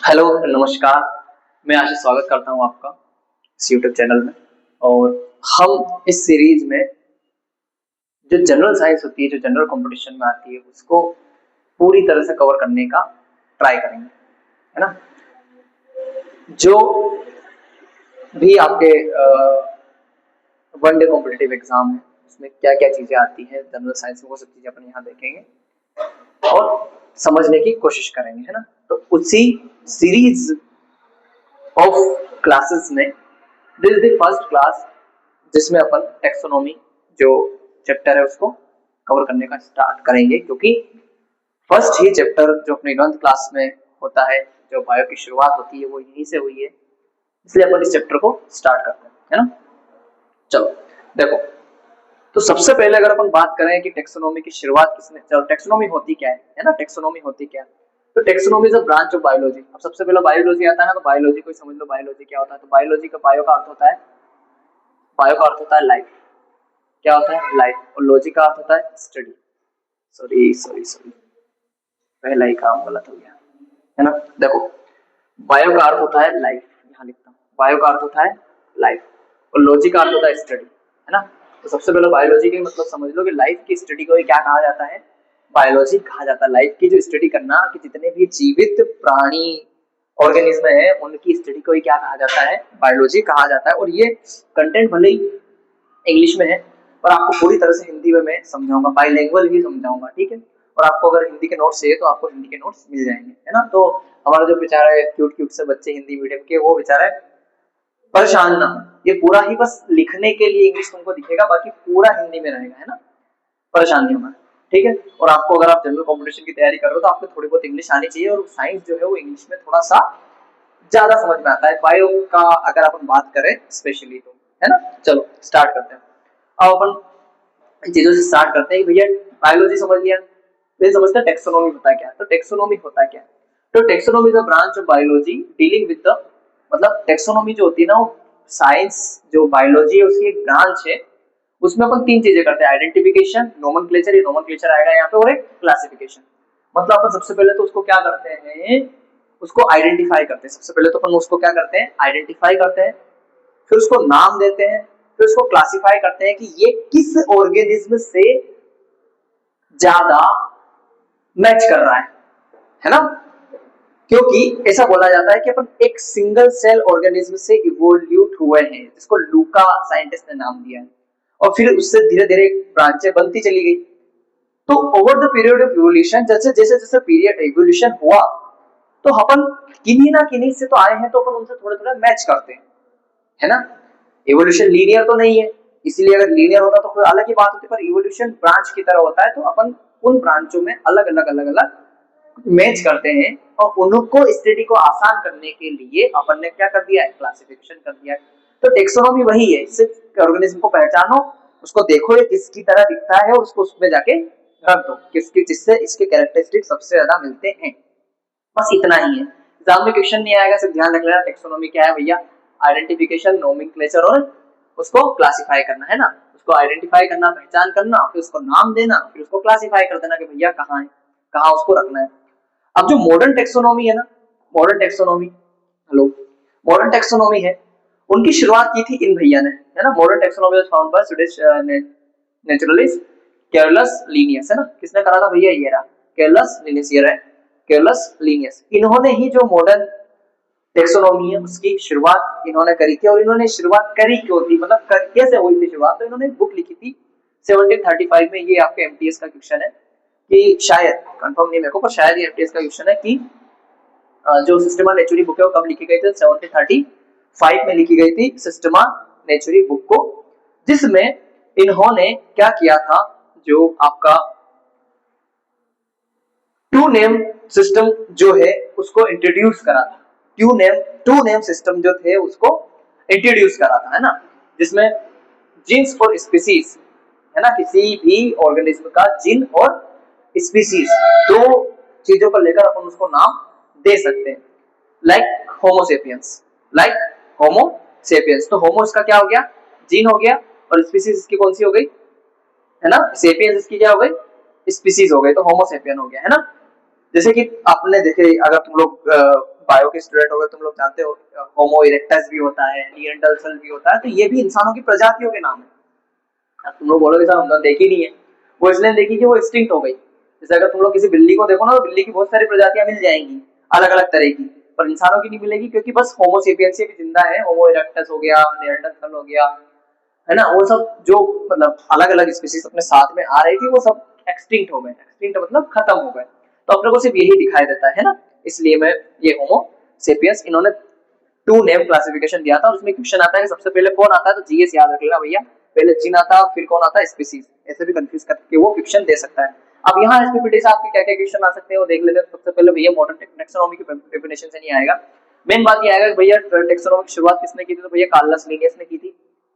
Hello, नमस्कार। मैं आशीष स्वागत करता हूं आपका इस यूट्यूब चैनल में। और हम इस सीरीज में जो जनरल साइंस होती है, जो जनरल कंपटीशन में आती है, उसको पूरी तरह से कवर करने का ट्राई करेंगे, है ना। जो भी आपके वन डे कॉम्पिटिटिव एग्जाम है, उसमें क्या क्या चीजें आती हैं जनरल साइंस में, वो सब चीजें अपन यहाँ देखेंगे और समझने की कोशिश करेंगे, है ना। तो उसी सीरीज ऑफ क्लासेस में this is the first class जिसमें अपन टेक्सोनॉमी जो चैप्टर है उसको कवर करने का स्टार्ट करेंगे, क्योंकि फर्स्ट ही चैप्टर जो अपने 11th क्लास में होता है, जो बायो की शुरुआत होती है, वो यहीं से हुई है। इसलिए अपन इस चैप्टर को स्टार्ट करते हैं, है ना। चलो देखो, तो सबसे पहले अगर अपन बात करें कि टेक्सोनॉमी की शुरुआत किसने, चलो टेक्सोनॉमी होती क्या है ना। टेक्सोनॉमी होती क्या है, तो taxonomy is a branch of biology. अब सबसे पहले बायोलॉजी आता है ना, तो बायोलॉजी को समझ लो, बायोलॉजी क्या होता है। तो बायोलॉजी का बायो का अर्थ होता है, बायो का अर्थ होता है लाइफ। क्या होता है? लाइफ। और लॉजी का अर्थ होता है स्टडी। सॉरी सॉरी सॉरी, पहला ही काम गलत हो गया, है ना। देखो, बायो का अर्थ होता है लाइफ, यहाँ लिखता हूँ। बायो का अर्थ होता है लाइफ और लॉजी का अर्थ होता है स्टडी, है ना। तो सबसे पहले बायोलॉजी के मतलब समझ लो कि लाइफ की स्टडी को क्या कहा जाता है? बायोलॉजी कहा जाता है। लाइफ की जो स्टडी करना, कि जितने भी जीवित प्राणी ऑर्गेनिज्म है उनकी स्टडी को ही क्या कहा जाता है? बायोलॉजी कहा जाता है। और ये कंटेंट भले ही इंग्लिश में है, पर आपको पूरी तरह से हिंदी में मैं समझाऊंगा, बाइलिंगुअल ही समझाऊंगा, ठीक है। और आपको अगर हिंदी के नोट्स चाहिए तो आपको हिंदी के नोट्स मिल जाएंगे, है ना। तो हमारा जो बेचारा है क्यूट क्यूट से बच्चे हिंदी मीडियम के, वो बेचारा परेशान ना हो। ये पूरा ही बस लिखने के लिए इंग्लिश तुमको दिखेगा, बाकी पूरा हिंदी में रहेगा, है ना। परेशान नहीं होना, ठीक है। और आपको अगर आप जनरल कॉम्पिटिशन की तैयारी कर रहे हो तो आपको थोड़ी बहुत इंग्लिश आनी चाहिए। और साइंस जो है वो इंग्लिश में थोड़ा सा ज्यादा समझ में आता है, बायो का अगर अपन बात करें स्पेशली, तो है ना। चलो स्टार्ट करते हैं। अब अपन चीजों से स्टार्ट करते हैं कि भैया बायोलॉजी समझ लिया, फिर समझते हैं टेक्सोनॉमी होता क्या है। तो टेक्सोनॉमी होता क्या है? तो taxonomy is a branch of biology dealing with the, मतलब टेक्सोनॉमी जो होती है ना, वो साइंस जो बायोलॉजी है उसकी एक ब्रांच है। उसमें अपन तीन चीजें करते हैं: आइडेंटिफिकेशन, नोमेनक्लेचर, ये नोमेनक्लेचर आएगा यहाँ पे, और एक क्लासिफिकेशन। मतलब अपन सबसे पहले तो उसको क्या करते हैं? उसको आइडेंटिफाई करते हैं। सबसे पहले तो अपन उसको क्या करते हैं? आइडेंटिफाई करते हैं, फिर उसको नाम देते हैं, फिर उसको क्लासिफाई करते हैं कि ये किस ऑर्गेनिज्म से ज्यादा मैच कर रहा है ना। क्योंकि ऐसा बोला जाता है कि अपन एक सिंगल सेल ऑर्गेनिज्म से इवोल्यूट हुए हैं, जिसको लूका साइंटिस्ट ने नाम दिया है। और फिर उससे धीरे धीरे ब्रांचें बनती चली गई। तो over the period of evolution, जैसे जैसे जैसे पीरियड इवोल्यूशन हुआ, तो अपन किन्हीं ना किन्हीं से तो आए हैं, तो अपन उनसे थोड़े थोड़े मैच करते हैं, है ना। इवोल्यूशन लीनियर तो नहीं है, इसीलिए अगर लीनियर होता तो कोई अलग ही बात होती, पर इवोल्यूशन ब्रांच की तरह होता है। तो अपन उन ब्रांचों में अलग अलग अलग अलग मैच करते हैं, और उनको स्टडी को आसान करने के लिए अपन ने क्या कर दिया है? क्लासिफिकेशन कर दिया है। तो टेक्सोनॉमी वही है, सिर्फ ऑर्गेनिज्म को पहचानो, उसको देखो ये किसकी तरह दिखता है, और उसको उसमें जाके रख दो किसकी, जिससे इसके कैरेक्टरिस्टिक सबसे ज्यादा मिलते हैं। बस इतना ही है। एग्जाम में क्वेश्चन नहीं आएगा, सिर्फ ध्यान रख लेना टेक्सोनॉमी क्या है भैया। आइडेंटिफिकेशन, नोमेनक्लेचर और उसको क्लासिफाई करना, है ना। उसको आइडेंटिफाई करना, पहचान करना, फिर उसको नाम देना, फिर उसको क्लासिफाई कर देना कि भैया कहाँ है, कहाँ उसको रखना है। अब जो मॉडर्न टेक्सोनॉमी है ना, modern taxonomy, hello, modern taxonomy है, उनकी शुरुआत की थी इन भैया ने, है ना। Modern taxonomy was found by Swedish naturalist Carlos Linnaeus, है ना। किसने करा था भैया? ये रहा कैरलस लीनियस, ये रहा कैरलस लीनियस। इन्होंने ही जो मॉडर्न टेक्सोनॉमी है उसकी शुरुआत इन्होंने करी थी। और इन्होंने शुरुआत करी क्यों थी, मतलब कैसे हुई थी शुरुआत? तो इन्होंने बुक लिखी थी 1735 में। ये आपके एमटीएस का क्वेश्चन है, कि शायद, कंफर्म नहीं मेरे को, पर शायद ये एमटीएस का क्वेश्चन है कि जो सिस्टमा नेचुरी बुक है वो कब लिखी गई थी? 1735 में लिखी गई थी सिस्टमा नेचुरी बुक को, जिसमें इन्होंने क्या किया था? जो आपका टू नेम सिस्टम जो है उसको इंट्रोड्यूस करा था। टू नेम सिस्टम जो थे उसको इंट्रोड्यूस करा था, है ना। जिसमें जीन्स और स्पीसीज, है ना, किसी भी ऑर्गेनिज्म का जीन और स्पीसीज, दो चीजों को लेकर अपन उसको नाम दे सकते हैं। Like Homo sapiens, like Homo sapiens. तो होमो इसका क्या हो गया? जीन हो गया, और स्पीसीज इसकी कौन सी हो गई? है ना, सेपियंस इसकी क्या हो गई? स्पीसीज हो गई। तो होमोसेपियन हो गया, है ना। जैसे कि आपने देखे, अगर तुम लोग बायो के स्टूडेंट हो गए, तुम लोग जानते हो होमो इरेक्टस भी होता है, निएंडरथल भी होता है, तो ये भी इंसानों की प्रजातियों के नाम है। अब तुम लोग बोलोगे सर हमने देखी नहीं है, वो इसलिए देखी कि वो एक्सटिंक्ट हो गई। जैसे अगर तुम लोग किसी बिल्ली को देखो ना, तो बिल्ली की बहुत सारी प्रजातियां मिल जाएंगी अलग अलग तरह की, पर इंसानों की नहीं मिलेगी, क्योंकि बस होमो सेपियंस भी जिंदा है, होमो इरेक्टस हो गया, निएंडरथल हो गया, है ना, वो सब जो मतलब अलग अलग स्पीशीज अपने साथ में आ रही थी वो सब एक्सटिंक्ट हो गए। एक्सटिंक्ट मतलब खत्म हो गए। तो अपने को सिर्फ यही दिखाई देता है ना, इसलिए मैं ये होमो सेपियंस, इन्होंने टू नेम क्लासिफिकेशन दिया था, और उसमें क्वेश्चन आता है कि सबसे पहले कौन आता है, तो जीएस याद रख लेना भैया, पहले जीन आता है फिर कौन आता है, स्पीसीज, ऐसे भी कंफ्यूज करके वो क्वेश्चन दे सकता है। अब यहाँ एसपीपीटी से आपके क्या क्या क्वेश्चन आ सकते हैं वो देख लेते हैं। सबसे पहले भैया मॉडर्न टेक्सोनॉमी की डेफिनेशन से नहीं आएगा, मेन बात ये आएगा कि भैया टेक्सोनॉमी की शुरुआत किसने की थी, तो भैया कार्लस लिनियस ने की थी,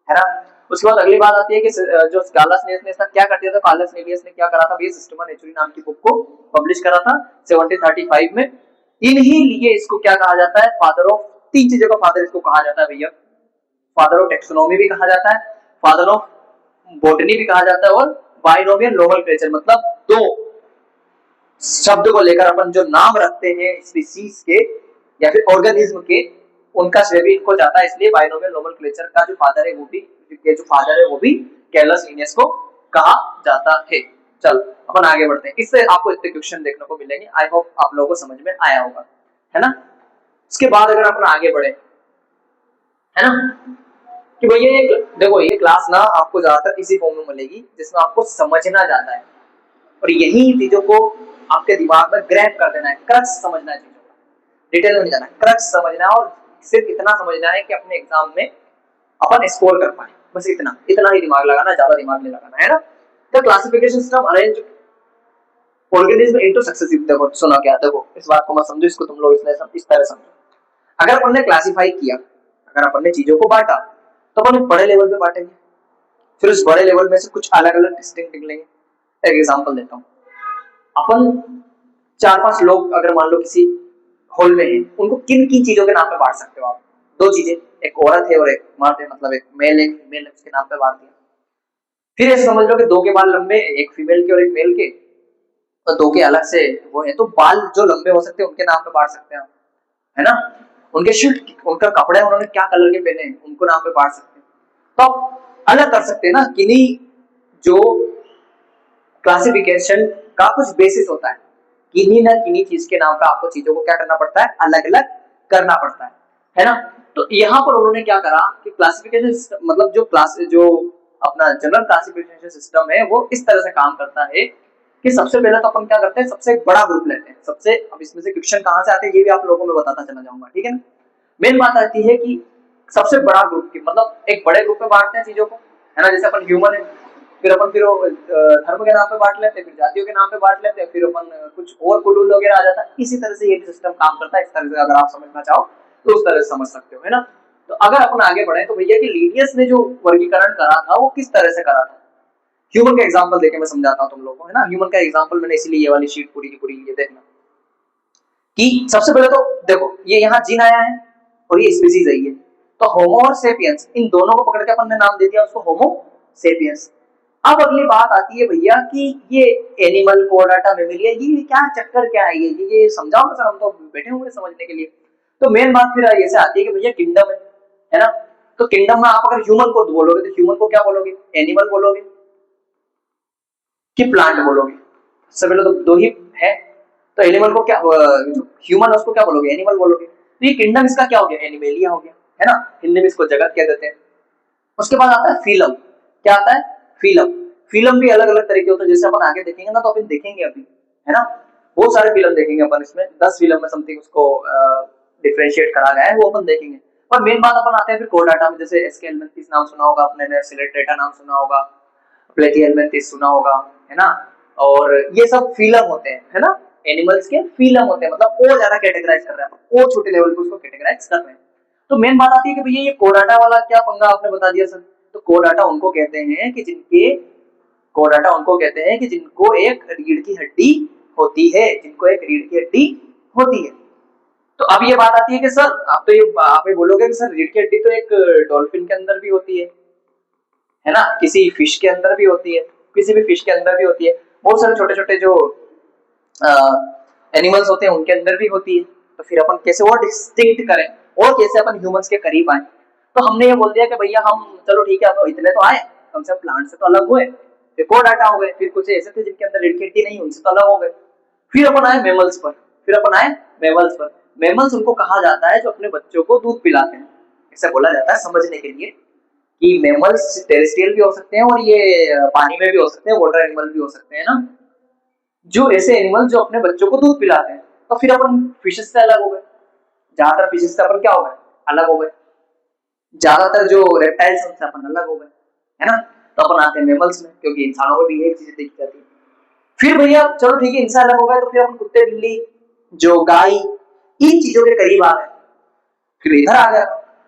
है ना। उसके बाद अगली बात आती है कि जो कार्लस लिनियस ने इसका क्या कर दिया था, कार्लस लिनियस ने क्या करा था भैया, सिस्टमा नेचुरी नाम की बुक को पब्लिश करा था 1735 में। इन्हीं लिए इसको क्या कहा जाता है, फादर ऑफ, तीन चीजों का फादर इसको कहा जाता है भैया, फादर ऑफ टेक्सोनॉमी भी कहा जाता है, फादर ऑफ बॉटनी भी कहा जाता है, और बाइनोमियल नोमेनक्लेचर, मतलब दो शब्द को लेकर अपन जो नाम रखते हैं स्पीसीज के या फिर ऑर्गेनिज्म के, उनका श्रेय भी इनको जाता है, इसलिए बाइनोमियल नोमेनक्लेचर का जो फादर है वो भी, जो फादर है वो भी कैलस लिनियस को कहा जाता है। चल अपन आगे बढ़ते हैं, इससे आपको इतने क्वेश्चन देखने को मिलेंगे, आई होप आप लोगों को समझ में आया होगा, है ना। उसके बाद अगर अपन आगे बढ़े, है ना, कि भैया ये देखो, ये क्लास ना आपको ज्यादातर इसी फॉर्म में मिलेगी जिसमें आपको समझना जाता है, और यही चीजों को आपके दिमाग में ग्रैब कर देना है, क्रक्स समझना है चीजों का, डिटेल में नहीं जाना, क्रक्स समझना है, और सिर्फ इतना समझना है कि अपने एग्जाम में अपन स्कोर कर पाए, बस इतना इतना ही दिमाग लगाना, ज्यादा दिमाग नहीं लगाना, है ना। The classification system arrange organism into successive, देखो सुना क्या, देखो इस बात को मत समझो, इसको तुम लोग इस तरह समझो। अगर अपन ने क्लासिफाई किया, अगर अपन ने चीजों को बांटा, तो अपन बड़े लेवल पे बांटेंगे, फिर उस बड़े लेवल में से कुछ अलग अलग डिस्टिंक्ट निकलेंगे। एक एग्जांपल देता हूँ, अपन चार पांच लोग अगर मान लो किसी हॉल में है, उनको किन किन चीजों के नाम पे बांट सकते हो आप, दो चीजें, एक औरत है और एक मर्द है, मतलब एक मेल एक फीमेल है, उसके नाम पे बांट दिया। फिर ऐसे समझ लो कि दो के बाल लंबे, एक फीमेल के और एक मेल के, और दो के अलग से वो है, तो बाल जो लंबे हो सकते हैं उनके नाम पे बांट सकते हैं, है ना। उनके शर्ट, उनका कपड़े उन्होंने क्या कलर के पहने हैं उनको नाम पे बांट सकते हैं। तो आप अलग कर सकते हैं ना, किन्हीं जो क्लासिफिकेशन का कुछ बेसिस होता है, किन्हीं ना किन्हीं चीज के नाम पे आपको चीजों को क्या करना पड़ता है, अलग अलग करना पड़ता है ना। तो यहाँ पर उन्होंने क्या करा कि क्लासिफिकेशन मतलब जो अपना जनरल क्लासिफिकेशन सिस्टम है वो इस तरह से काम करता है कि सबसे पहले तो अपन क्या करते हैं, सबसे बड़ा ग्रुप लेते हैं, सबसे, अब इसमें से क्वेश्चन कहां से आते हैं ये भी आप लोगों को मैं बताता चला जाऊंगा, ठीक है ना। मेन बात आती है कि सबसे बड़ा ग्रुप की मतलब एक बड़े ग्रुप में बांटते हैं चीजों को, है ना, जैसे अपन ह्यूमन है, फिर अपन फिर धर्म के नाम पे बांट लेते हैं, फिर जातियों के नाम पे बांट लेते हैं, फिर अपन कुछ और कुलूल वगैरह आ जाता है। इसी तरह से ये सिस्टम काम करता है, इस तरह से अगर आप समझना चाहो तो उस तरह से समझ सकते हो, है ना। तो अगर अपन आगे बढ़े तो भैया कि लीनियस ने जो वर्गीकरण करा था वो किस तरह से करा था, ह्यूमन का एग्जांपल देके मैं समझाता हूं तुम लोगों को, है ना। ह्यूमन का एग्जांपल मैंने इसीलिए ये वाली शीट पूरी की पूरी ये देखना कि सबसे पहले तो देखो ये यहाँ जीन आया है और ये स्पीसीज है ये, तो होमो और सेपियंस, इन दोनों को पकड़ के अपन ने नाम दे दिया उसको होमो सेपियंस। अब अगली बात आती है भैया कि ये एनिमल कोडाटा मेमोरिया, ये क्या चक्कर क्या है, ये समझाओ सर, हम तो बैठे हुए समझने के लिए। तो मेन बात फिर ये से आती है कि भैया किंगडम है ना, तो किंगडम में आप अगर ह्यूमन को बोलोगे तो ह्यूमन को क्या बोलोगे, एनिमल बोलोगे कि प्लांट बोलोगे, सबसे पहले तो दो ही है, तो एनिमल को क्या, ह्यूमन उसको क्या बोलोगे, एनिमल बोलोगे। तो ये किंगडम इसका क्या हो गया, एनिमेलिया हो गया, है ना, हिंदी में इसको जगत कह देते हैं। उसके बाद आता है फीलम, क्या आता है, फीलम। फीलम भी अलग अलग तरह के होते हैं, जैसे अपन आगे देखेंगे ना, तो अपन देखेंगे अभी, है ना, बहुत सारे फिल्म देखेंगे अपन, इसमें 10 फिल्म में समथिंग उसको डिफरेंशिएट करा गया है, वो अपन देखेंगे। पर मेन बात अपन आते हैं फिर कोडाटा में, जैसे एस्केलमेंथिस नाम सुना होगा आपने, सिलेट्रेटा नाम सुना होगा, प्लेटिहेलमिन्थिस सुना होगा, है ना, और ये सब फिलम होते हैं, है ना, एनिमल्स के फिलम होते हैं, मतलब और ज्यादा कैटेगराइज कर रहे हैं, और छोटे लेवल पे उसको कैटेगराइज कर रहे हैं। तो मेन बात आती है कि भैया ये कोडाटा वाला क्या पंगा आपने बता दिया सर, तो कोडाटा उनको कहते हैं कि जिनके, कोडाटा उनको कहते हैं कि जिनको एक रीढ़ की हड्डी होती है, जिनको एक रीढ़ की हड्डी होती है। तो अब ये बात आती है कि सर आप ये बोलोगे कि सर रीढ़ की हड्डी तो एक डॉल्फिन के अंदर भी होती है ना, किसी फिश के अंदर भी होती है, किसी भी फिश के अंदर भी होती है, बहुत सारे छोटे छोटे जो एनिमल्स होते हैं उनके अंदर भी होती है। तो फिर अपन कैसे और डिस्टिंक्ट करें और कैसे अपन ह्यूमंस के करीब आए। तो हमने ये बोल दिया कि भैया हम चलो ठीक है अब इतने तो आए, कम से कम प्लांट से तो अलग हुए, एक और डाटा हो गए, फिर कुछ ऐसे थे जिनके अंदर लिडकिटी नहीं, उनसे तो अलग हो गए। फिर अपन आए मेमल्स पर, फिर अपन आए मेमल्स पर। मेमल्स उनको कहा जाता है जो अपने बच्चों को दूध पिलाते हैं, ऐसा बोला जाता है समझने के लिए कि मेमल्स टेरेस्ट्रियल भी हो सकते हैं और ये पानी में भी हो सकते हैं, वाटर एनिमल भी हो सकते हैं ना, जो ऐसे एनिमल जो अपने बच्चों को दूध पिलाते हैं। तो फिर अपन फिशेस से अलग हो गए, ज्यादातर फिशेस से अपन क्या हो गए, अलग हो गए, ज्यादातर जो रेप्टाइल्स उनसे अपन अलग हो गए, है ना। तो अपन आते हैं मेमल्स में, क्योंकि इंसानों में भी यही चीजें देखी जाती है। फिर भैया चलो ठीक है इंसान अलग हो गए, तो फिर अपन कुत्ते बिल्ली जो गाय इन चीजों के करीब आ गए, फिर इधर आ गया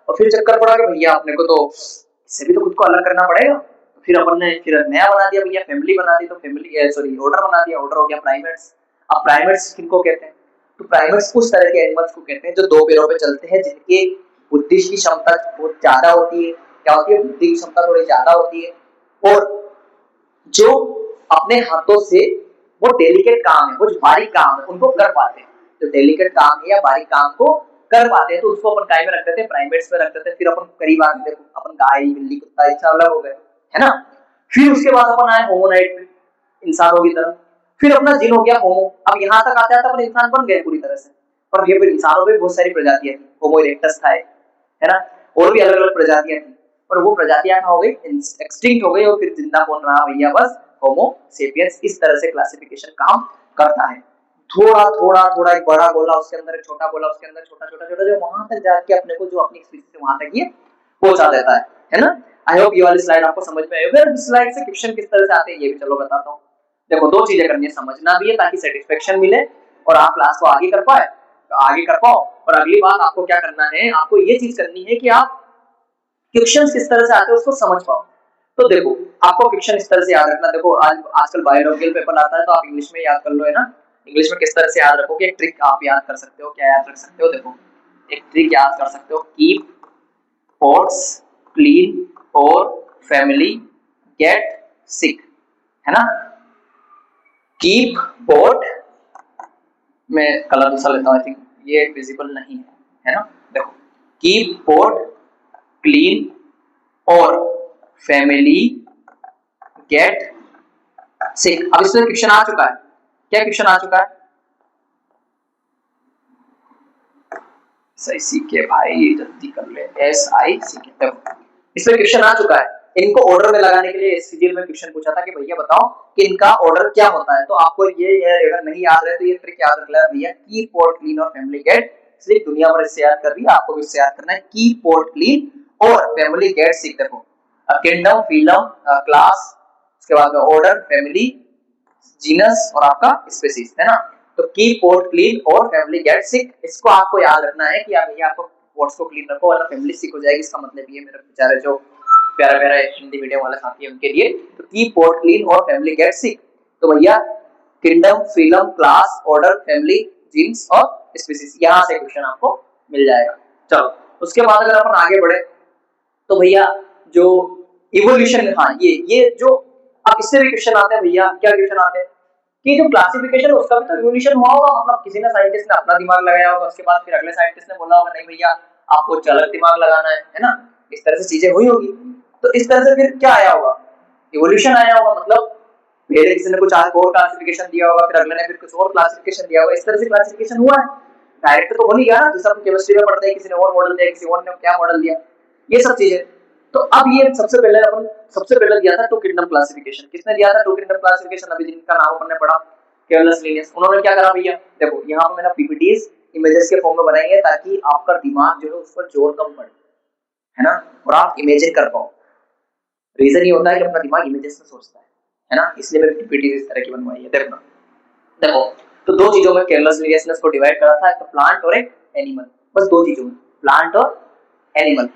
और फिर चक्कर पड़ा कि भैया अपने को तो इससे भी तो खुद को अलग करना पड़ेगा। तो फिर अपन ने फिर नया बना दिया भैया, फैमिली बना दी, तो फैमिली सॉरी ऑर्डर बना दिया, ऑर्डर हो गया प्राइमेट्स। अब प्राइमेट्स किनको कहते हैं, तो प्राइमेट्स उस तरह के एनिमल्स को कहते हैं जो दो पैरों पे चलते हैं, जिनके बुद्धि की क्षमता बहुत ज्यादा होती है, क्या होती है, बुद्धि की क्षमता थोड़ी ज्यादा होती है, और जो अपने हाथों से वो डेलिकेट काम है, वो जो बारीक काम है उनको कर पाते हैं, जो डेलिकेट काम है या बारीक काम को कर पाते हैं, तो उसको अपन काय में रख देते हैं, प्राइमेट्स में रख देते हैं। फिर अपन करीब आ गए, अपन गाय बिल्ली कुत्ता इससे अलग हो गए, है ना। फिर उसके बाद अपन आए होमोनाइड में, इंसानों की तरह, फिर अपना जीन हो गया होमो। अब यहाँ तक आते आते अपन इंसान बन गए पूरी तरह से, पर ये फिर इंसानों में बहुत सारी प्रजातियां थी, होमो इरेक्टस था, है ना, और भी अलग अलग प्रजातियां थी, और वो प्रजातियां हो गई एक्सटिंक्ट हो गई, और फिर जिंदा कौन रहा भैया, बस होमो सेपियंस। इस तरह से क्लासिफिकेशन काम करता है, थोड़ा थोड़ा थोड़ा, एक बड़ा गोला उसके अंदर, एक छोटा गोला उसके अंदर, छोटा छोटा छोटा, जो वहां तक जाके अपने को जो अपनी स्पीशीज से वहां तक ये पहुंचा देता है ना। आई होप ये वाली स्लाइड आपको समझ में आई होगी। इस स्लाइड से क्वेश्चन किस तरह से आते हैं ये भी चलो बताता हूँ। देखो दो चीजें करनी है, समझना भी है ताकि सेटिस्फेक्शन मिले और आप क्लास को आगे कर पाए, आगे कर पाओ। और अगली बात आपको क्या करना है, आपको ये चीज करनी है कि आप क्वेश्चन किस तरह से आते हैं उसको समझ पाओ। तो देखो आपको क्वेश्चन इस तरह से याद रखना, देखो आजकल बायोलॉजिकल पेपर आता है तो आप इंग्लिश में याद कर लो, है ना। इंग्लिश में किस तरह से याद रखोगे, एक ट्रिक आप याद कर सकते हो, क्या याद रख सकते हो, देखो एक ट्रिक याद कर सकते हो, keep pots clean or family get सिक, है ना। कीप पॉट, मैं कलर दूसरा लेता हूं, आई थिंक ये विजिबल नहीं है ना। देखो keep pot clean or family get सिक। अब इसमें क्वेश्चन आ चुका है, क्या क्वेश्चन आ चुका है, सही सीखे भाई जल्दी कर ले, एस आई सीखे। इसमें क्वेश्चन आ चुका है, इनको ऑर्डर में लगाने के लिए एससीजीएल में क्वेश्चन पूछा था कि भैया बताओ कि इनका ऑर्डर क्या होता है। तो आपको ये अगर नहीं याद है तो ये ट्रिक याद रख लेना भैया, की pot clean or family get सिक। दुनिया भर इससे याद कर रही है, आपको भी इससे याद करना है, की pot clean or family get सिक। देखो किंगडम, फिलम, क्लास, उसके बाद ऑर्डर, फैमिली, जीनस और आपका स्पीशीज, है ना। तो keep pot clean or family get सिक, इसको आपको याद रखना है कि भैया आपको पॉट्स को क्लीन रखो वरना फैमिली सिक हो जाएगी। इसका मतलब ये मेरे बेचारे जो प्यारा प्यारा हिंदी मीडियम वाले साथी है उनके लिए, तो keep pot clean or family get sick. तो भैया kingdom, phylum, class, order, family, genus और स्पीशीज, यहां से क्वेश्चन आपको मिल जाएगा। चलो उसके बाद अगर अपन आगे बढ़े तो भैया जो इवोल्यूशन, हाँ ये जो अब इससे भी क्वेश्चन आते हैं भैया, क्या क्वेश्चन आते हैं कि जो क्लासिफिकेशन उसका भी तो इवोल्यूशन हुआ होगा, मतलब किसी ने साइंटिस्ट ने अपना दिमाग लगाया होगा, उसके बाद फिर अगले साइंटिस्ट ने बोला होगा नहीं भैया आपको अलग दिमाग लगाना है ना, इस तरह से चीजें हुई होगी। तो इस तरह से फिर क्या आया होगा, इवोल्यूशन आया होगा, मतलब पहले किसी ने कुछ और क्लासिफिकेशन दिया होगा, फिर अगले ने फिर कुछ और क्लासिफिकेशन दिया होगा, इस तरह से क्लासिफिकेशन हुआ है। डायरेक्ट तो हो नहीं गया ना, जैसे हम केमिस्ट्री में पढ़ते हैं किसी ने और मॉडल दिया, किसी और ने क्या मॉडल दिया, ये सब चीजें। तो अब ये सबसे पहले दिया था टू किंगडम क्लासिफिकेशन, किसने दिया था टू किंगडम क्लासिफिकेशन, अभी जिनका नाम अपन ने पढ़ा केवलस लिनियस, उन्होंने क्या करा भैया, देखो यहाँ पे मैंने पीपीटीज इमेजेस के फॉर्म में बनाई है ताकि आपका दिमाग जो है उस पर जोर कम पड़े, है ना, और आप इमेजिन कर पाओ। रीजन ये होता है कि अपना दिमाग इमेजेस में सोचता है ना, इसलिए मैंने पीपीटीज इस तरह की बनवाई है। देखो तो दो चीजों में केयरलेस लिनियसनेस को डिवाइड करा था, एक प्लांट और एक एनिमल, बस दो चीजों में, प्लांट और एनिमल।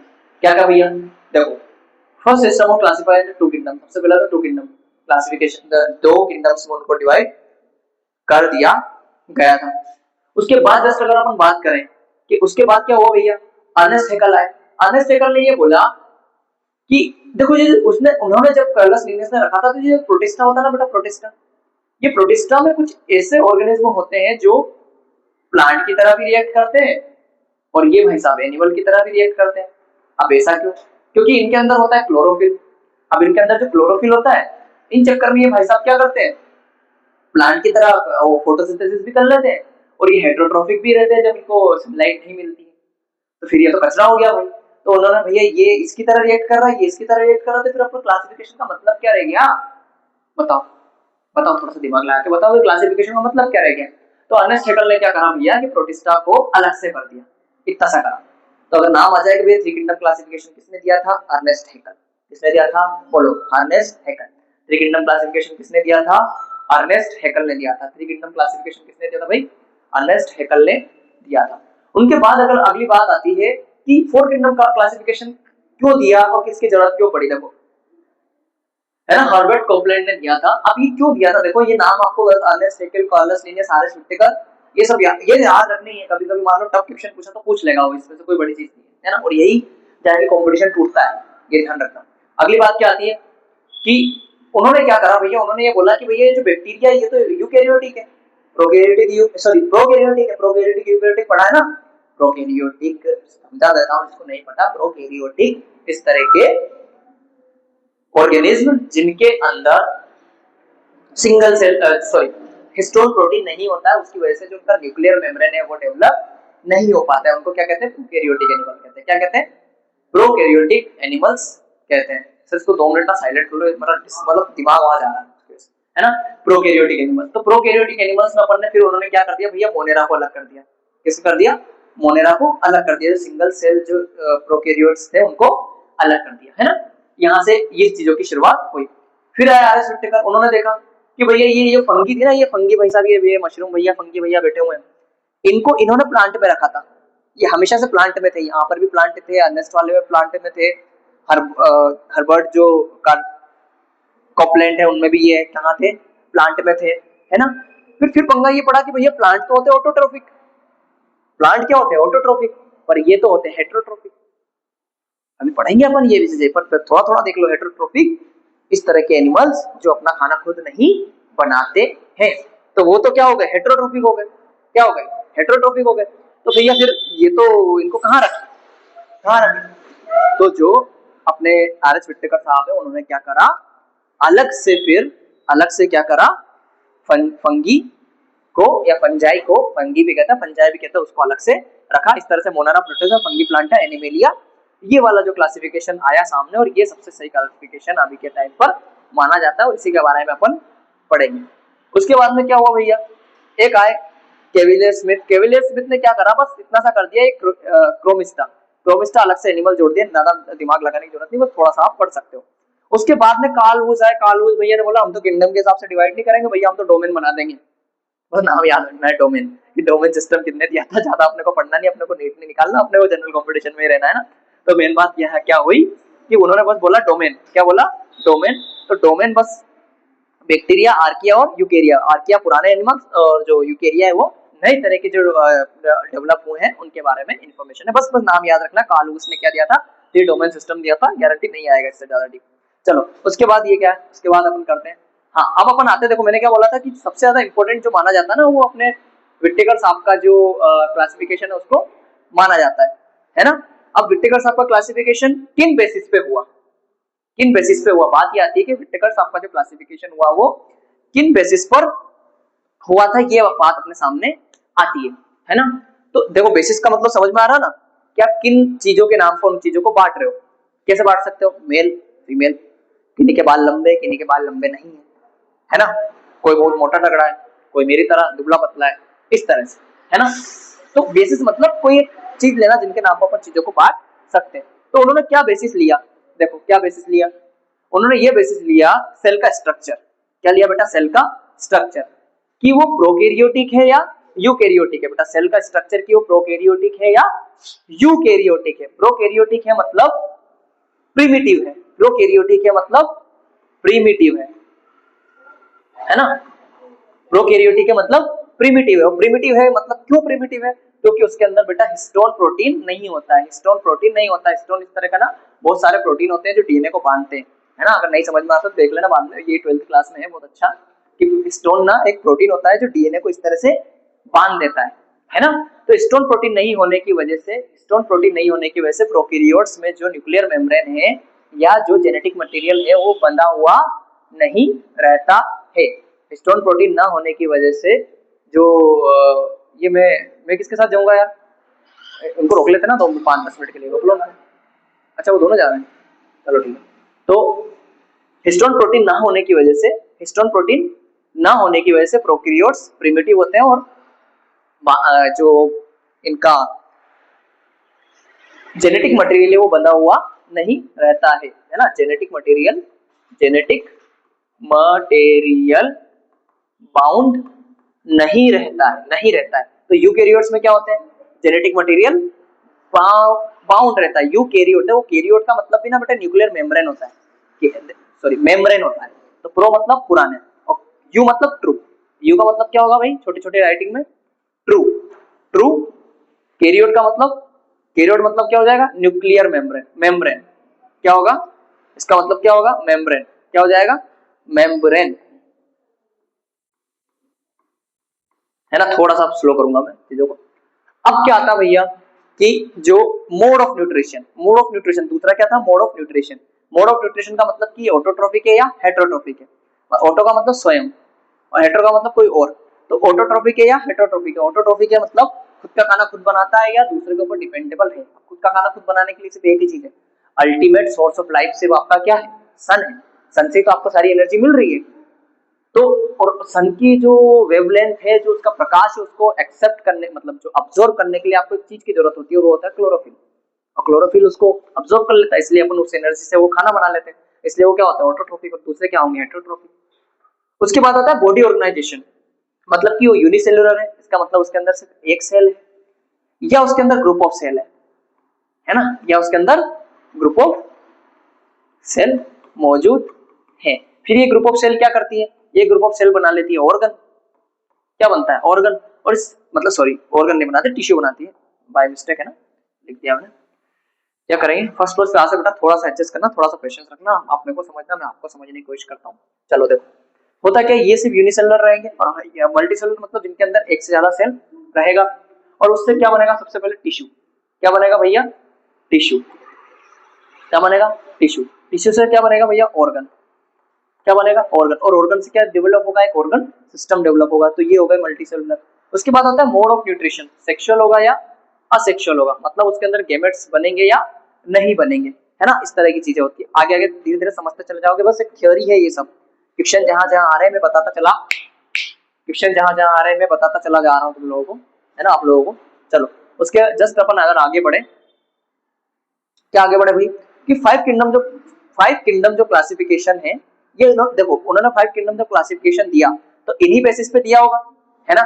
क्या क्या भैया, देखो first system of classifier two kingdom, सबसे पहला तो टू किंगडम क्लासिफिकेशन, दो किंगडम्स में उनको डिवाइड कर दिया गया था। उसके बाद जस्ट अगर अपन बात करें कि उसके बाद क्या हुआ भैया, अर्नेस्ट हैकेल आए। अर्नेस्ट हैकेल ने ये बोला कि देखो ये उसने उन्होंने जब केयरलेस लिनियस ने रखा था तो ये प्रोटिस्टा होता ना बेटा, प्रोटिस्टा, ये प्रोटिस्टा में कुछ ऐसे ऑर्गेनिज्म होते हैं जो प्लांट की तरह भी रिएक्ट करते हैं और ये भाई साहब एनिमल की तरह भी रिएक्ट करते हैं। अब ऐसा क्यों? क्योंकि इनके अंदर होता है क्लोरोफिल। अब इनके अंदर जो क्लोरोफिल होता है, इन चक्कर में ये भाई साहब क्या करते हैं, प्लांट की तरह वो फोटोसिंथेसिस भी कर लेते हैं और ये हेटेरोट्रॉफिक भी रहते हैं जब इनको सनलाइट नहीं मिलती है। तो फिर ये तो कचरा हो गया भाई। तो उन्होंने भैया ये इसकी तरह रिएक्ट कर रहा है, ये इसकी तरह रिएक्ट कर रहा है, तो फिर आपको क्लासिफिकेशन का मतलब क्या रह गया? बताओ बताओ, थोड़ा सा दिमाग लगा के बताओ, क्लासिफिकेशन का मतलब क्या रह गया? तो अर्नेस्ट हैकेल ने क्या कहा भैया कि प्रोटिस्टा को अलग से कर दिया, इतना सा करा। तो अगर नाम आ जाए कि भैया थ्री किंगडम क्लासिफिकेशन किसने दिया था? Ernest Haeckel. किसने दिया था? बोलो, Ernest Haeckel. Three kingdom classification किसने दिया था? अर्नेस्ट हैकेल ने दिया था। थ्री किंगडम क्लासिफिकेशन किसने दिया था भाई? अर्नेस्ट हैकेल ने दिया था। उनके बाद अगर अगली बात आती है कि फोर किंगडम का क्लासिफिकेशन क्यों दिया और किसकी जरूरत क्यों पड़ी, देखो है ना, हर्बर्ट कॉपलैंड ने दिया था। अब ये क्यों दिया था? देखो ये नाम आपको Ernest Haeckel, Carolus Linnaeus, RS Whittaker, ये सब ये याद रखनी है। कभी कभी मान लो टफ क्वेश्चन पूछा तो पूछ लेगा वो, इसमें से कोई बड़ी चीज नहीं है ना। और यही जाके कंपटीशन टूटता है, ये ध्यान रखना। अगली बात क्या आती है कि उन्होंने क्या करा भैया, उन्होंने ये बोला कि भैया ये जो बैक्टीरिया ये तो यूकैरियोटिक है, प्रोकैरियोटिक सॉरी प्रोकैरियोटिक है, प्रोकैरियोटिक यूकैरियोटिक पढ़ा है ना, प्रोकैरियोटिक समझा देता हूं जिसको नहीं पता। प्रोकैरियोटिक इस तरह के ऑर्गेनिज्म जिनके अंदर single cell sorry histone protein नहीं होता है, उसकी वजह से जो उनका न्यूक्लियर मेम्ब्रेन है वो डेवलप नहीं हो पाता है। उनको क्या कहते हैं? प्रोकैरियोटिक एनिमल कहते हैं। क्या कहते हैं? प्रोकैरियोटिक एनिमल्स कहते हैं। सर इसको 2 मिनट ना साइलेंट कर लो, मतलब दिमाग वहां जा रहा है ना। प्रोकैरियोटिक एनिमल, तो प्रोकैरियोटिक एनिमल्स में अपन ने फिर उन्होंने क्या कर दिया भैया, मोनेरा को अलग कर दिया। किसको कर दिया? मोनेरा को अलग कर दिया। जो सिंगल सेल जो प्रोकैरियोट्स थे उनको अलग कर दिया, है ना। यहाँ से ये चीजों की शुरुआत हुई। फिर आया आरएस व्हिटेकर, उन्होंने देखा कि भैया ये फंगी थी ना, ये फंगी भाई साहब, ये मशरूम भैया, फंगी भैया बैठे हुए हैं, इनको इन्होंने प्लांट में रखा था। ये हमेशा से प्लांट में थे, यहाँ पर भी प्लांट थे, अर्नेस्ट वाले में प्लांट में थे, हर्बर्ट जो कॉपलैंड है उनमें भी ये कहाँ थे? प्लांट में थे, है ना। फिर पंगा ये पड़ा कि भैया प्लांट तो होते ऑटोट्रोफिक, प्लांट क्या होते हैं? ऑटोट्रोफिक, पर ये तो होते हैं हेटेरोट्रोफिक। अभी पढ़ेंगे अपन ये विषय, पर थोड़ा थोड़ा देख लो। हेटेरोट्रोफिक इस तरह के एनिमल्स जो अपना खाना खुद नहीं बनाते हैं, तो वो तो क्या हो गए? हेटेरोट्रोफिक हो गए। क्या हो गए? हेटेरोट्रोफिक हो गए। तो भैया फिर ये तो इनको कहाँ रखें? तो जो अपने आरएस व्हिटेकर साहब है उन्होंने क्या करा, अलग से क्या करा, फंगी को या फंजाई को, फंगी भी कहता है फंजाई भी कहता है, उसको अलग से रखा। इस तरह से मोनारा प्रोटेजा, फंगी प्लांटा, एनिमेलिया, ये वाला जो क्लासिफिकेशन आया सामने, और ये सबसे सही क्लासिफिकेशन अभी के टाइम पर माना जाता है, और इसी के बारे में अपन पढ़ेंगे। उसके बाद में क्या हुआ भैया, एक आए केविलियर स्मिथ। केविलियर स्मिथ ने क्या करा, बस इतना सा कर दिया, एक क्रोमिस्टा अलग से एनिमल जोड़ दिया, ज्यादा दिमाग लगाने की जरूरत नहीं, बस थोड़ा सा आप पढ़ सकते हो। उसके बाद में कार्ल वुज आए। कार्ल वुज भैया ने बोला हम तो किंगडम के हिसाब से डिवाइड नहीं करेंगे भैया, हम तो डोमेन बना देंगे। बस नाम याद रखना है डोमेन, कि डोमेन सिस्टम कितने दिया था, ज्यादा अपने को पढ़ना नहीं, अपने को नीट नहीं निकालना, अपने को जनरल कंपटीशन में रहना है ना। तो मेन बात यह है क्या हुई कि उन्होंने बस बोला डोमेन। क्या बोला? डोमेन। तो डोमेन बस बैक्टीरिया, आर्किया और यूकेरिया। आर्किया पुराने एनिमल्स और जो यूकेरिया है वो नए तरह के जो डेवलप हुए हैं उनके बारे में इंफॉर्मेशन है। बस नाम याद रखना। कार्ल वुज ने क्या दिया था? ये डोमेन सिस्टम दिया था। गारंटी नहीं आएगा इससे ज्यादा डीप। चलो उसके बाद ये क्या है, उसके बाद अपन करते हैं। हाँ अब अपन आते हैं, देखो मैंने क्या बोला था कि सबसे ज्यादा इंपॉर्टेंट जो माना जाता है ना, वो अपने व्हिटेकर साहब का जो क्लासिफिकेशन है उसको माना जाता है ना। अब व्हिटेकर साहब का क्लासिफिकेशन किन बेसिस पे हुआ? किन बेसिस पे हुआ? बात ये आती है कि व्हिटेकर साहब का जो क्लासिफिकेशन हुआ वो किन बेसिस पर हुआ था, ये बात अपने सामने आती है ना। तो देखो बेसिस का मतलब समझ में आ रहा ना, कि आप किन चीजों के नाम पर उन चीजों को बांट रहे हो। कैसे बांट सकते हो? मेल फीमेल, किन्हीं के बाल लंबे, किन्हीं के बाल लंबे नहीं है ना, कोई बहुत मोटा तगड़ा है, कोई मेरी तरह दुबला पतला है, इस तरह से, है ना। तो बेसिस मतलब कोई एक चीज लेना जिनके नाम पर अपन चीजों को बांट सकते हैं। तो उन्होंने क्या बेसिस लिया? देखो क्या बेसिस लिया उन्होंने, ये बेसिस लिया सेल का स्ट्रक्चर। क्या लिया बेटा? सेल का स्ट्रक्चर, कि वो प्रोकैरियोटिक है या यूकैरियोटिक है। बेटा सेल का स्ट्रक्चर कि वो प्रोकैरियोटिक है या यूकैरियोटिक है। प्रोकैरियोटिक है मतलब प्रिमिटिव है, प्रोकैरियोटिक है मतलब प्रिमिटिव है ना। प्रोकैरियोटिक है मतलब प्रिमिटिव है, और प्रिमिटिव है मतलब क्यों प्रिमिटिव है? क्योंकि उसके अंदर बेटा हिस्टोन प्रोटीन नहीं होता है। हिस्टोन प्रोटीन नहीं होता है। हिस्टोन इस तरह का ना बहुत सारे प्रोटीन होते हैं जो डीएनए को बांधते हैं, है ना। अगर नहीं समझ में आता तो देख लेना बाद में, ये 12th क्लास में है बहुत अच्छा, कि हिस्टोन ना एक प्रोटीन होता है जो डीएनए को इस तरह से बांध देता है ना। तो स्टोन प्रोटीन नहीं होने की वजह से प्रोकैरियोट्स में जो न्यूक्लियर मेम्ब्रेन है या जो जेनेटिक मटेरियल है वो बंधा हुआ नहीं रहता है। स्टोन प्रोटीन ना होने की वजह से जो ये मैं किसके साथ जाऊंगा यार, उनको रोक लेते ना, तो 5-10 मिनट के लिए रोक लो ना। अच्छा वो दोनों जा रहे हैं, चलो ठीक है। तो हिस्टोन प्रोटीन ना होने की वजह से प्रोकैरियोट्स प्रिमिटिव होते हैं और जो इनका जेनेटिक मटेरियल है वो बंधा हुआ नहीं रहता है ना। जेनेटिक मटेरियल बाउंड नहीं रहता है। तो यूकैरियोट्स में क्या होते हैं, जेनेटिक मटेरियल बाउंड रहता है। यूकैरियोट है, वो कैरियोट का मतलब भी ना बेटा न्यूक्लियर मेम्ब्रेन होता है, सॉरी मेम्ब्रेन होता है। तो प्रो मतलब पुराने और यू मतलब ट्रू। यू का मतलब क्या होगा भाई, छोटे छोटे राइटिंग में ट्रू। कैरियोट मतलब क्या हो जाएगा, न्यूक्लियर मेम्ब्रेन क्या होगा, इसका मतलब क्या होगा, मेम्ब्रेन क्या हो जाएगा, मेम्ब्रेन, है ना। थोड़ा सा स्लो करूंगा मैं चीजों को। अब क्या आता भैया कि जो मोड ऑफ न्यूट्रिशन दूसरा क्या था, मोड ऑफ न्यूट्रिशन का मतलब कि ऑटोट्रोफिक है या हेटेरोट्रोफिक है। ऑटो का मतलब स्वयं और हेटेरो का मतलब कोई और। तो ऑटोट्रोफिक है या हेटेरोट्रोफिक है। ऑटोट्रोफिक है मतलब खुद का खाना खुद बनाता है या दूसरे के ऊपर डिपेंडेबल है। खुद का खाना खुद बनाने के लिए सिर्फ एक ही चीज है, अल्टीमेट सोर्स ऑफ लाइफ सिर्फ आपका क्या है, सन है। सन से तो आपको सारी एनर्जी मिल रही है। तो और सन की जो वेवलेंथ है, जो उसका प्रकाश है, उसको एक्सेप्ट करने मतलब जो अब्सॉर्ब करने के लिए आपको एक चीज की जरूरत होती है, वो होता है क्लोरोफिल। और क्लोरोफिल उसको अब्सॉर्ब कर लेता है, इसलिए अपन उस एनर्जी से वो खाना बना लेते हैं। इसलिए वो क्या होता है, ऑटोट्रोफिक। और दूसरे क्या होंगे, हेटेरोट्रोफिक। उसके बाद आता है बॉडी ऑर्गेनाइजेशन, मतलब कि वो यूनिसेलुलर है, इसका मतलब उसके अंदर सिर्फ एक सेल है या उसके अंदर ग्रुप ऑफ सेल है ना, या उसके अंदर ग्रुप ऑफ सेल मौजूद है। फिर ये ग्रुप ऑफ सेल क्या करती है, ये ग्रुप ऑफ सेल बना लेती है ऑर्गन। क्या बनता है, ऑर्गन। और इस मतलब सॉरी ऑर्गन नहीं बनाते, टिश्यू बनाती है, बाय मिस्टेक है ना, लिख दिया मैंने। क्या करेंगे, फर्स्ट फ्लोर से आ से बेटा थोड़ा सा एडजस्ट करना, थोड़ा सा पेशेंस रखना, आप मेरे को समझना, मैं आपको समझने की कोशिश करता हूँ। चलो देखो, होता क्या, ये सिर्फ यूनिसेलुलर रहेंगे और मल्टीसेलुलर मतलब जिनके अंदर एक से ज्यादा सेल रहेगा। और उससे क्या बनेगा, सबसे पहले टिश्यू। क्या बनेगा भैया, टिश्यू। क्या बनेगा, टिश्यू। टिश्यू से क्या बनेगा भैया, ऑर्गन। क्या बनेगा, ऑर्गन। और ऑर्गन से क्या डेवलप होगा, एक ऑर्गन सिस्टम डेवलप होगा। तो ये हो गए मल्टीसेलुलर। उसके बाद आता है मोड ऑफ न्यूट्रिशन, सेक्सुअल होगा या असेक्सुअल होगा, मतलब उसके अंदर गैमेट्स बनेंगे या नहीं बनेंगे, है ना। इस तरह की चीजें होती है। आगे आगे धीरे धीरे समझते चले जाओगे, बस एक थ्योरी है ये सब। क्वेश्चन जहां जहां आ रहे हैं मैं बताता चला जा रहा हूँ तुम लोगों को, है ना, आप लोगों को। चलो उसके जस्ट अपन अगर आगे बढ़े, क्या आगे बढ़े भाई, कि फाइव किंगडम जो क्लासिफिकेशन है, ये देखो उन्होंने 5 किंगडम जो क्लासिफिकेशन दिया तो इन्हीं बेसिस पे दिया होगा, है ना।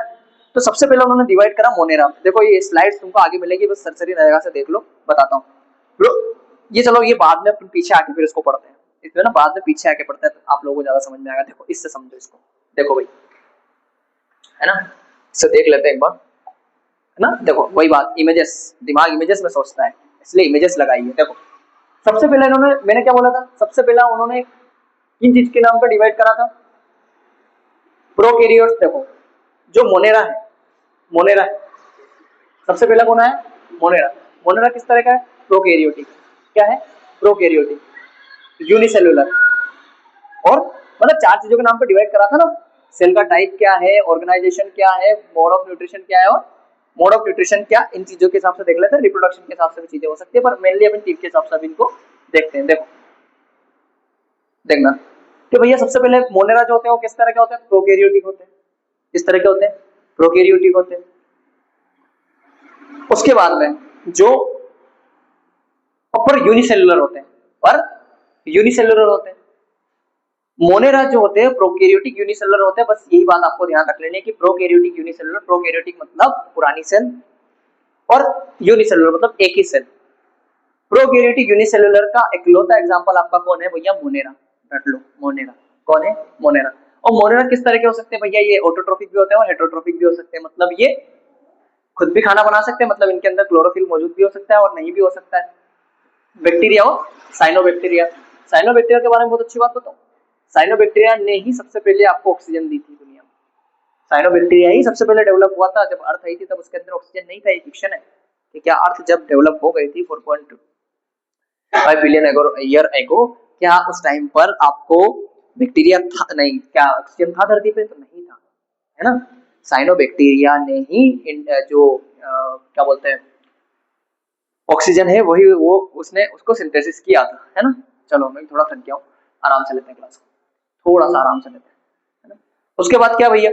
तो सबसे पहले उन्होंने डिवाइड करा मोनेरा। देखो ये स्लाइड्स तुमको आगे मिलेगी, बस सरसरी नजर से देख लो, बताता हूँ ब्रो। ये चलो ये बाद में अपन पीछे आके फिर इसको पढ़ते हैं, इसमें ना बाद में पीछे आके पढ़ते हैं तो आप लोगों को ज्यादा समझ में आएगा। देखो इससे समझो इसको, देखो भाई, है ना, इससे देख लेते हैं एक बार, है ना। देखो वही बात, इमेजेस, दिमाग इमेजेस में सोचता है, इसलिए इमेजेस लगाई है। देखो सबसे पहले इन्होंने, मैंने क्या बोला था, सबसे पहला उन्होंने किन चीज के नाम पर डिवाइड करा था, प्रोकैरियोट्स। देखो जो मोनेरा है, मोनेरा है, सबसे पहला कौन है, मोनेरा। मोनेरा किस तरह का है, प्रोकैरियोटिक। क्या है, प्रोकैरियोटिक, यूनिसेलुलर। और मतलब 4 चीजों के नाम पे डिवाइड करा था ना, सेल का टाइप क्या है, ऑर्गेनाइजेशन क्या है, मोड ऑफ न्यूट्रिशन क्या है, और मोड ऑफ न्यूट्रिशन क्या, इन चीजों के हिसाब से देख लेते हैं। रिप्रोडक्शन के हिसाब से भी चीजें हो सकती है, पर मेनली अपन टीम के हिसाब से इनको देखते हैं। देखो देखना कि भैया सबसे पहले मोनेरा जो होते हैं वो किस तरह के होते हैं, प्रोकैरियोटिक होते हैं। किस तरह के होते हैं, प्रोकैरियोटिक होते हैं। उसके बाद में जो अपर यूनिसेलुलर होते हैं, पर यूनिसेलुलर होते हैं। मोनेरा जो होते हैं प्रोकैरियोटिक यूनिसेलुलर होते हैं। बस यही बात आपको ध्यान रख लेनी है कि प्रोकैरियोटिक यूनिसेलुलर, प्रोकैरियोटिक मतलब पुरानी सेल और यूनिसेलुलर मतलब एक ही सेल। प्रोकैरियोटिक यूनिसेलुलर का इकलौता एग्जांपल आपका कौन है भैया, मोनेरा। रट लो मोनेरा, कौन है, मोनेरा। और मोनेरा किस तरह के हो सकते हैं भैया, ये ऑटोट्रोफिक भी होते हैं और हेटेरोट्रोफिक भी हो सकते हैं। मतलब ये खुद भी खाना बना सकते हैं, मतलब इनके अंदर क्लोरोफिल मौजूद भी हो सकता है और नहीं भी हो सकता है। बैक्टीरिया और साइनोबैक्टीरिया। साइनोबैक्टीरिया के बारे में बहुत अच्छी बात बताऊं, साइनोबैक्टीरिया ने ही सबसे पहले आपको ऑक्सीजन दी थी दुनिया में। साइनोबैक्टीरिया ही सबसे पहले डेवलप हुआ था। जब अर्थ आई थी तब उसके अंदर ऑक्सीजन नहीं था। ये फिक्शन है कि क्या अर्थ जब डेवलप हो गई थी 4.5 बिलियन ईयर एगो, क्या उस टाइम पर आपको बैक्टीरिया था? नहीं। क्या ऑक्सीजन था धरती पे? तो नहीं था, है ना। साइनोबैक्टीरिया ने ही जो क्या बोलते हैं ऑक्सीजन है वही वो उसने उसको सिंथेसिस किया था, है ना। चलो मैं थोड़ा थक गया हूँ, आराम से लेते हैं क्लास को, थोड़ा सा आराम से लेते हैं, है ना। उसके बाद क्या भैया,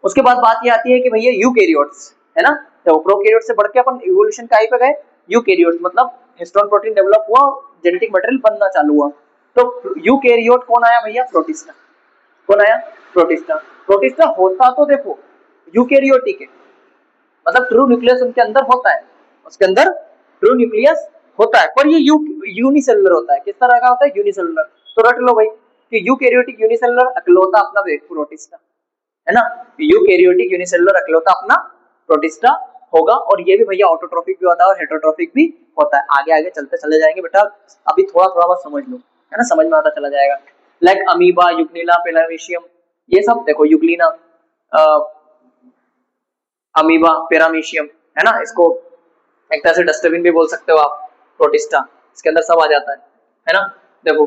उसके बाद बात ये आती है कि भैया यूकैरियोट्स, है ना। तो प्रोकैरियोट से बढ़ के अपन इवोल्यूशन का पे गए, यूकैरियोट्स मतलब हिस्टोन प्रोटीन डेवलप हुआ, जेनेटिक मटेरियल बनना चालू हुआ। तो यूकैरियोट कौन आया भैया? प्रोटिस्टा। कौन आया? प्रोटिस्टा। प्रोटिस्टा होता तो देखो यूकैरियोटिक है, मतलब ट्रू न्यूक्लियस उनके अंदर होता है, उसके अंदर ट्रू न्यूक्लियस होता है, पर ये यूनिसेलुलर होता है। किस तरह का होता है? यूनिसेलुलर। तो रट लो भाई कि यूकैरियोटिक यूनिसेलुलर अकेलौता अपना प्रोटिस्टा, है ना। यूकैरियोटिक यूनिसेलुलर अकेलौता अपना प्रोटिस्टा होगा। और ये भी भैया ऑटोट्रोफिक भी होता है और हेटरोट्रोफिक भी होता है। आगे आगे चलते चले जाएंगे बेटा, अभी थोड़ा थोड़ा बस समझ लो, है ना, समझ में आता चला जाएगा। लाइक अमीबा, यूग्निला, पेलामेशियम, ये सब देखो, यूग्लिना, अमीबा, पेरामीशियम, है ना। इसको एक तरह से डस्टबिन भी बोल सकते हो आप, प्रोटिस्टा, इसके अंदर सब आ जाता है ना। देखो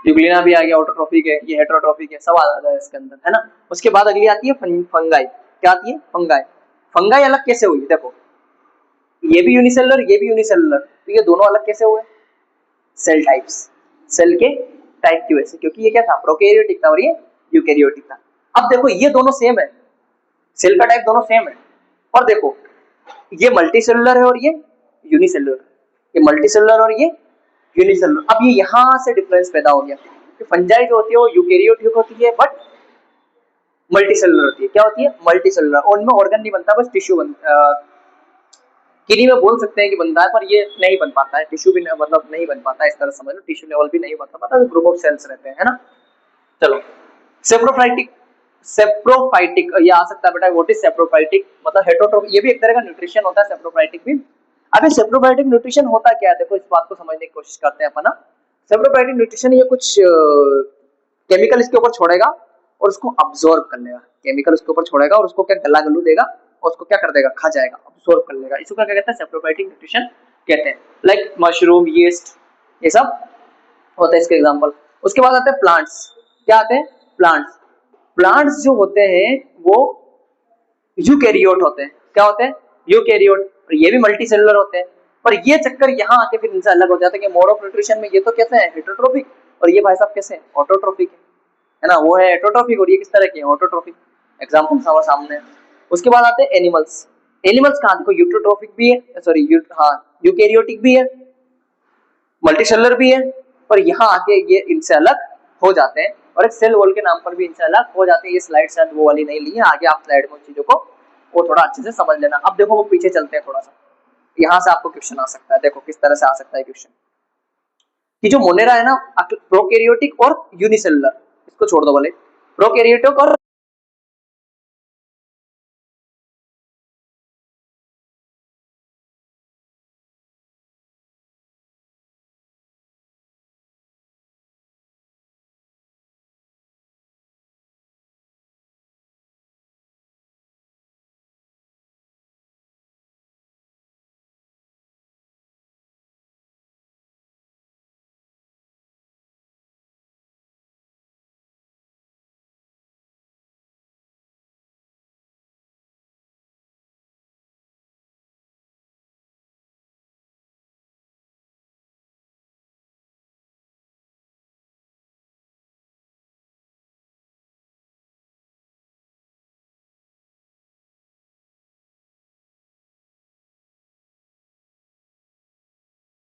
यूग्लिना भी आ गया, ऑटोट्रोफिक है, ये हेटरोट्रोफिक है, सब आ जाता है इसके अंदर, है ना। उसके बाद अगली आती है फंगाई। क्या आती है? फंगाई। फंगाई अलग कैसे हुई? देखो ये भी यूनिसेलुलर, ये भी यूनिसेलुलर, तो ये दोनों अलग कैसे हुए? सेल टाइप्स, सेल के टाइप की वजह से, क्योंकि ये क्या था? प्रोकैरियोटिक था और ये यूकैरियोटिक था। अब देखो ये दोनों सेम है, सेल का टाइप दोनों सेम है, और देखो ये मल्टीसेलुलर है और ये यूनिसेलुलर, ये मल्टीसेलुलर और ये यूनिसेलुलर। अब ये यहां से डिफरेंस पैदा हो गया कि फंजाई जो होती है वो यूकैरियोटिक होती है बट मल्टीसेलुलर होती है। क्या होती है? मल्टीसेलुलर। और उनमें ऑर्गन नहीं बनता, बस टिश्यू बनता, किन्हीं में बोल सकते हैं कि बनता है, पर ये नहीं बन पाता है, टिश्यू भी मतलब नहीं बन पाता, इस तरह समझ लो, टिश्यू लेवल भी नहीं बन पाता, ग्रुप ऑफ सेल्स रहते हैं, है ना। चलो सेप्रोफाइटिक, सेप्रोफाइटिक ये आ सकता है बेटा। What is saprophytic? मतलब हेटरोट्रोफिक, ये भी एक तरह का न्यूट्रिशन होता है सेप्रोफाइटिक भी। अभी सेप्रोफाइटिक न्यूट्रिशन होता क्या है? देखो इस बात को समझने की कोशिश करते हैं अपन। सेप्रोफाइटिक न्यूट्रिशन ये कुछ केमिकल इसके ऊपर छोड़ेगा और उसको अब्सॉर्ब कर लेगा, केमिकल उसके ऊपर छोड़ेगा और उसको क्या गला गलू देगा और उसको क्या कर देगा? खा जाएगा, अब्सॉर्ब कर लेगा। इसको क्या कहते हैं? सेप्रोफाइटिक न्यूट्रिशन कहते हैं। लाइक मशरूम, यीस्ट, ये सब होता है इसके एग्जांपल। उसके बाद आते हैं प्लांट्स। क्या आते हैं? प्लांट्स। प्लांट्स जो होते हैं वो यूकैरियोट होते हैं। क्या होते हैं? यूकैरियोट। और ये भी मल्टीसेलुलर होते हैं, पर ये चक्कर यहाँ आके फिर इनसे अलग हो जाता है कि मोड ऑफ न्यूट्रिशन में ये तो कैसे है? हेटरोट्रोफिक, और ये भाई साहब कैसे है? ऑटोट्रोफिक है ना। वो है हेटरोट्रोफिक और ये किस तरह के हैं? ऑटोट्रोफिक। एग्जांपल हमारे सामने है। उसके बाद आते हैं एनिमल्स। एनिमल्स कहाँ? देखो यूट्रोट्रोफिक भी है, सॉरी हाँ यूकैरियोटिक भी है, मल्टीसेलुलर भी है, पर यहाँ आके ये इनसे अलग हो जाते हैं और एक सेल वॉल के नाम पर भी इनसे अलग हो जाते हैं। ये स्लाइड शायद वो वाली नहीं ली है, आगे आप स्लाइड में उन चीजों को वो थोड़ा अच्छे से समझ लेना। अब देखो वो पीछे चलते हैं थोड़ा सा, यहाँ से आपको क्वेश्चन आ सकता है। देखो किस तरह से आ सकता है क्वेश्चन कि जो मोनेरा है ना, प्रोकैरियोटिक और यूनिसेलुलर, इसको छोड़ दो भले, प्रोकैरियोटिक और